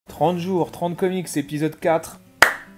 30 jours, 30 comics, épisode 4,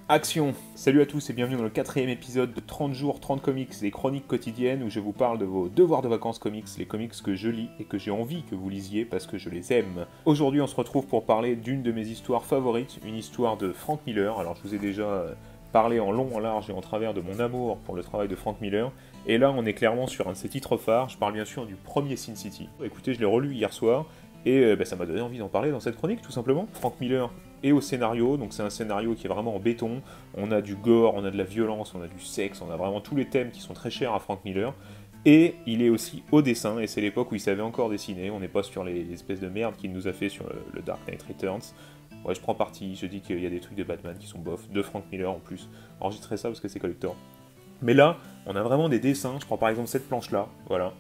action. Salut à tous et bienvenue dans le 4ème épisode de 30 jours, 30 comics, les chroniques quotidiennes où je vous parle de vos devoirs de vacances comics, les comics que je lis et que j'ai envie que vous lisiez parce que je les aime. Aujourd'hui on se retrouve pour parler d'une de mes histoires favorites, une histoire de Frank Miller. Alors je vous ai déjà parlé en long, en large et en travers de mon amour pour le travail de Frank Miller. Et là on est clairement sur un de ses titres phares, je parle bien sûr du premier Sin City. Écoutez, je l'ai relu hier soir. Et ça m'a donné envie d'en parler dans cette chronique, tout simplement. Frank Miller est au scénario, donc c'est un scénario qui est vraiment en béton. On a du gore, on a de la violence, on a du sexe, on a vraiment tous les thèmes qui sont très chers à Frank Miller. Et il est aussi au dessin, et c'est l'époque où il savait encore dessiner. On n'est pas sur les espèces de merde qu'il nous a fait sur le Dark Knight Returns. Ouais, je prends parti, je dis qu'il y a des trucs de Batman qui sont bof, de Frank Miller en plus. Enregistrez ça parce que c'est collector. Mais là, on a vraiment des dessins. Je prends par exemple cette planche-là, voilà.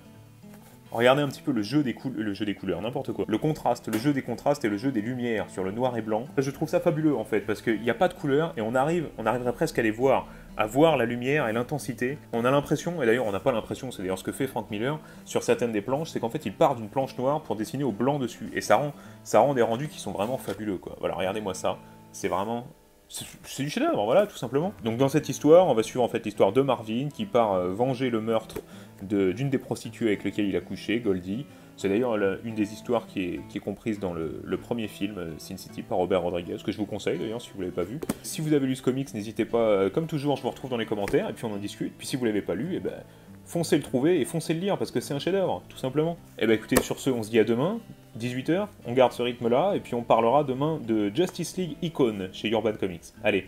Regardez un petit peu le jeu des couleurs, n'importe quoi. Le contraste, le jeu des contrastes et le jeu des lumières sur le noir et blanc. Je trouve ça fabuleux en fait, parce qu'il n'y a pas de couleurs et on arriverait presque à les voir, à voir la lumière et l'intensité. On a l'impression, et d'ailleurs on n'a pas l'impression, c'est d'ailleurs ce que fait Frank Miller sur certaines des planches, c'est qu'en fait il part d'une planche noire pour dessiner au blanc dessus. Et ça rend des rendus qui sont vraiment fabuleux quoi. Voilà, regardez-moi ça, c'est vraiment... C'est du chef-d'œuvre, voilà, tout simplement. Donc dans cette histoire, on va suivre en fait l'histoire de Marvin qui part venger le meurtre d'une des prostituées avec lesquelles il a couché, Goldie. C'est d'ailleurs une des histoires qui est comprise dans le premier film, Sin City, par Robert Rodriguez, que je vous conseille d'ailleurs si vous l'avez pas vu. Si vous avez lu ce comics, n'hésitez pas, comme toujours, je vous retrouve dans les commentaires, et puis on en discute. Puis si vous l'avez pas lu, et ben, foncez le trouver et foncez le lire, parce que c'est un chef-d'œuvre, tout simplement. Et ben écoutez, sur ce, on se dit à demain, 18h, on garde ce rythme-là, et puis on parlera demain de Justice League Icon chez Urban Comics. Allez,